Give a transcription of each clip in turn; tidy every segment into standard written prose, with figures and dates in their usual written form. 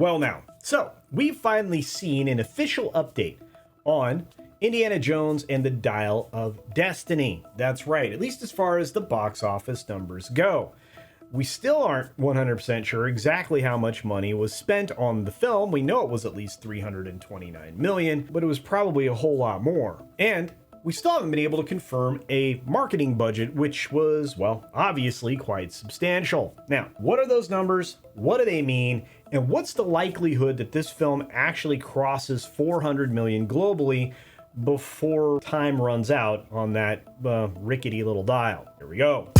Well now, so we've finally seen an official update on Indiana Jones and the Dial of Destiny. That's right, at least as far as the box office numbers go. We still aren't 100% sure exactly how much money was spent on the film. We know it was at least $329 million, but it was probably a whole lot more. And we still haven't been able to confirm a marketing budget, which was, well, obviously quite substantial. Now, what are those numbers? What do they mean? And what's the likelihood that this film actually crosses 400 million globally before time runs out on that rickety little dial? Here we go.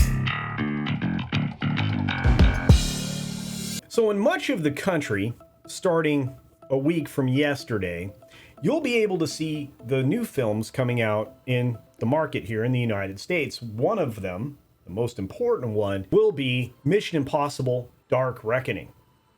So in much of the country, starting a week from yesterday, you'll be able to see the new films coming out in the market here in the United States. One of them, the most important one, will be Mission Impossible: Dark Reckoning.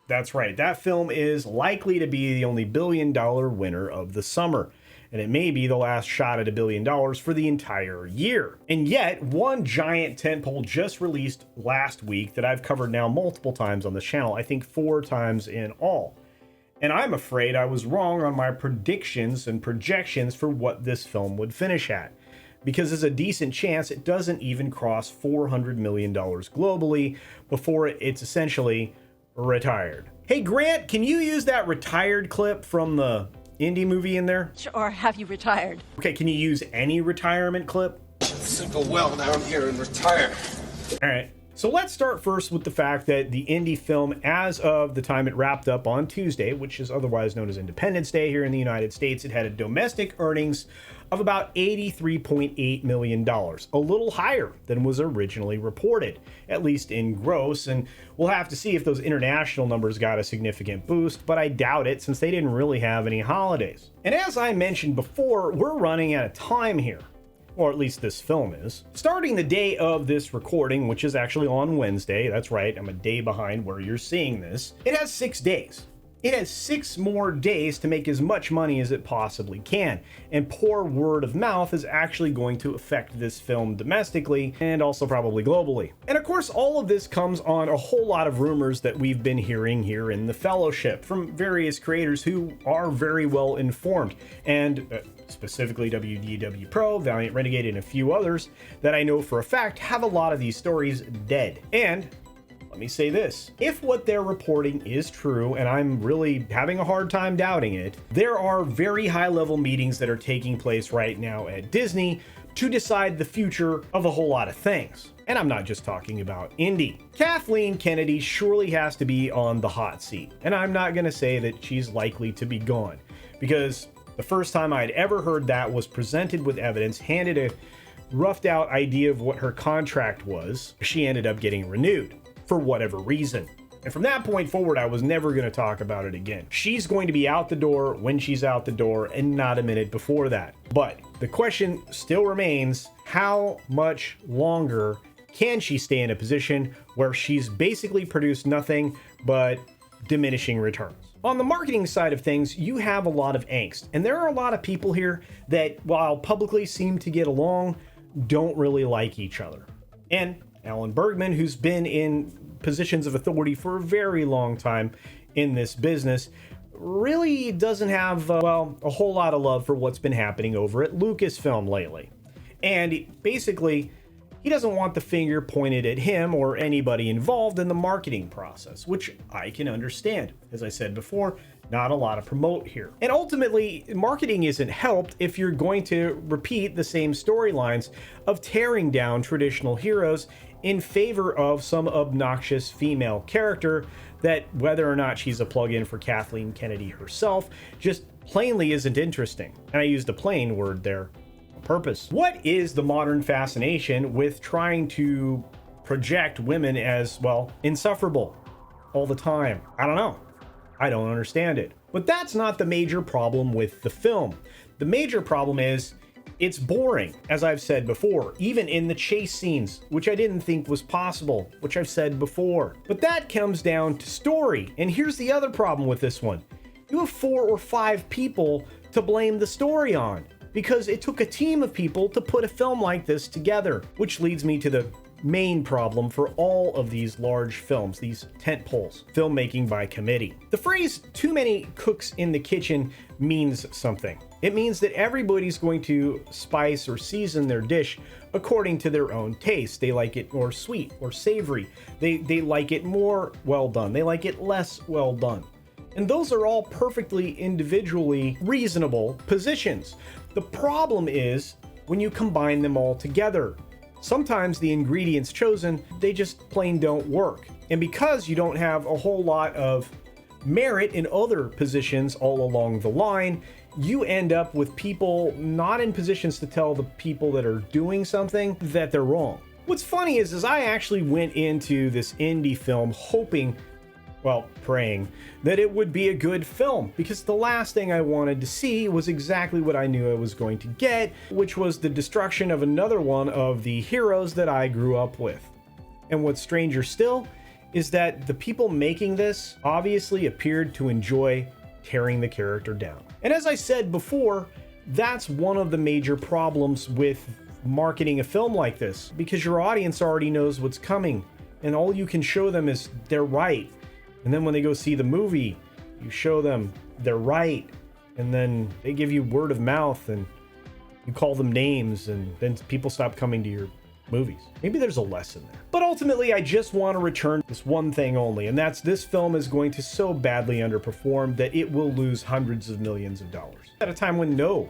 That's right, that film is likely to be the only billion-dollar winner of the summer, and it may be the last shot at $1 billion for the entire year. And yet, one giant tentpole just released last week that I've covered now multiple times on the channel, I think 4 times in all. And I'm afraid I was wrong on my predictions and projections for what this film would finish at, because there's a decent chance it doesn't even cross $400 million globally before it's essentially retired. Hey Grant, can you use that retired clip from the Indy movie in there? Sure, have you retired? Okay, can you use any retirement clip? Things go well down here and retire. All right. So let's start first with the fact that the Indy film, as of the time it wrapped up on Tuesday, which is otherwise known as Independence Day here in the United States, it had a domestic earnings of about $83.8 million, a little higher than was originally reported, at least in gross. And we'll have to see if those international numbers got a significant boost, but I doubt it since they didn't really have any holidays. And as I mentioned before, we're running out of time here. Or at least this film is. Starting the day of this recording, which is actually on Wednesday, that's right, I'm a day behind where you're seeing this, it has 6 days. It has 6 more days to make as much money as it possibly can, and poor word of mouth is actually going to affect this film domestically and also probably globally. And of course, all of this comes on a whole lot of rumors that we've been hearing here in the Fellowship from various creators who are very well informed, and specifically WDW Pro, Valiant Renegade, and a few others that I know for a fact have a lot of these stories dead. And let me say this, if what they're reporting is true, and I'm really having a hard time doubting it, there are very high-level meetings that are taking place right now at Disney to decide the future of a whole lot of things. And I'm not just talking about Indy. Kathleen Kennedy surely has to be on the hot seat, and I'm not going to say that she's likely to be gone, because the first time I'd ever heard that was presented with evidence, handed a roughed out idea of what her contract was. She ended up getting renewed for whatever reason. And from that point forward, I was never going to talk about it again. She's going to be out the door when she's out the door and not a minute before that. But the question still remains, how much longer can she stay in a position where she's basically produced nothing but diminishing returns? On the marketing side of things, you have a lot of angst, and there are a lot of people here that, while publicly seem to get along, don't really like each other. And Alan Bergman, who's been in positions of authority for a very long time in this business, really doesn't have, a whole lot of love for what's been happening over at Lucasfilm lately. And basically, he doesn't want the finger pointed at him or anybody involved in the marketing process, which I can understand. As I said before, not a lot to promote here. And ultimately, marketing isn't helped if you're going to repeat the same storylines of tearing down traditional heroes in favor of some obnoxious female character that, whether or not she's a plug-in for Kathleen Kennedy herself, just plainly isn't interesting. And I used a plain word there on purpose. What is the modern fascination with trying to project women as, well, insufferable all the time? I don't know. I don't understand it. But that's not the major problem with the film. The major problem is it's boring, as I've said before, even in the chase scenes, which I didn't think was possible, which I've said before. But that comes down to story. And here's the other problem with this one. You have 4 or 5 people to blame the story on, because it took a team of people to put a film like this together, which leads me to the main problem for all of these large films, these tent poles, filmmaking by committee. The phrase "too many cooks in the kitchen" means something. It means that everybody's going to spice or season their dish according to their own taste. They like it more sweet or savory. They like it more well done. They like it less well done. And those are all perfectly individually reasonable positions. The problem is when you combine them all together. Sometimes the ingredients chosen, they just plain don't work. And because you don't have a whole lot of merit in other positions all along the line, you end up with people not in positions to tell the people that are doing something that they're wrong. What's funny is I actually went into this indie film hoping, well, praying, that it would be a good film, because the last thing I wanted to see was exactly what I knew I was going to get, which was the destruction of another one of the heroes that I grew up with. And what's stranger still is that the people making this obviously appeared to enjoy tearing the character down. And as I said before, that's one of the major problems with marketing a film like this, because your audience already knows what's coming, and all you can show them is they're right. And then when they go see the movie, you show them they're right, and then they give you word of mouth, and you call them names, and then people stop coming to your movies. Maybe there's a lesson there. But ultimately, I just want to return this one thing only, and that's this film is going to so badly underperform that it will lose hundreds of millions of dollars at a time when no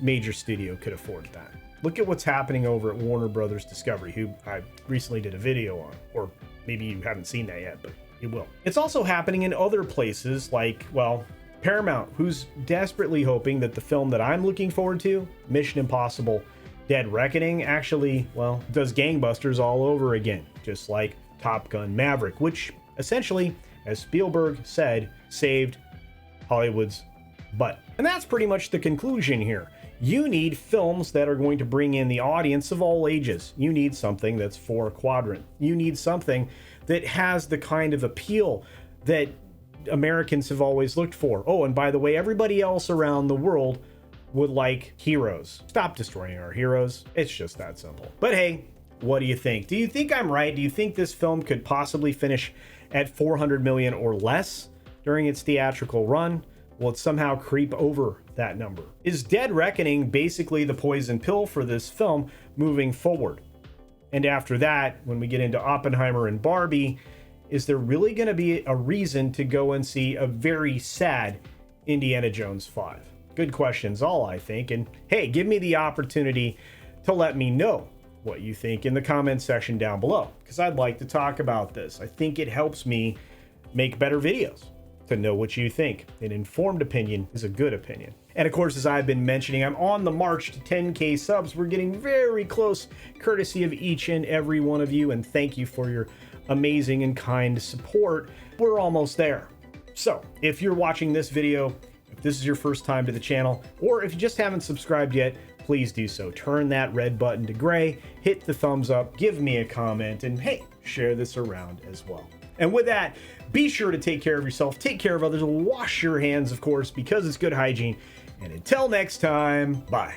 major studio could afford that. Look at what's happening over at Warner Brothers Discovery, who I recently did a video on, or maybe you haven't seen that yet, but you will. It's also happening in other places like, well, Paramount, who's desperately hoping that the film that I'm looking forward to, Mission Impossible Dead Reckoning, actually, well, does gangbusters all over again, just like Top Gun Maverick, which essentially, as Spielberg said, saved Hollywood's butt. And that's pretty much the conclusion here. You need films that are going to bring in the audience of all ages. You need something that's four quadrant. You need something that has the kind of appeal that Americans have always looked for. Oh, and by the way, everybody else around the world would like heroes. Stop destroying our heroes. It's just that simple. But hey, what do you think? Do you think I'm right? Do you think this film could possibly finish at 400 million or less during its theatrical run? Will it somehow creep over that number? Is Dead Reckoning basically the poison pill for this film moving forward? And after that, when we get into Oppenheimer and Barbie, is there really going to be a reason to go and see a very sad Indiana Jones 5? Good questions all, I think. And hey, give me the opportunity to let me know what you think in the comment section down below, because I'd like to talk about this. I think it helps me make better videos to know what you think. An informed opinion is a good opinion. And of course, as I've been mentioning, I'm on the march to 10K subs. We're getting very close, courtesy of each and every one of you, and thank you for your amazing and kind support. We're almost there. So if you're watching this video, if this is your first time to the channel, or if you just haven't subscribed yet, please do so. Turn that red button to gray, hit the thumbs up, give me a comment, and hey, share this around as well. And with that, be sure to take care of yourself, take care of others, wash your hands, of course, because it's good hygiene. And until next time, bye.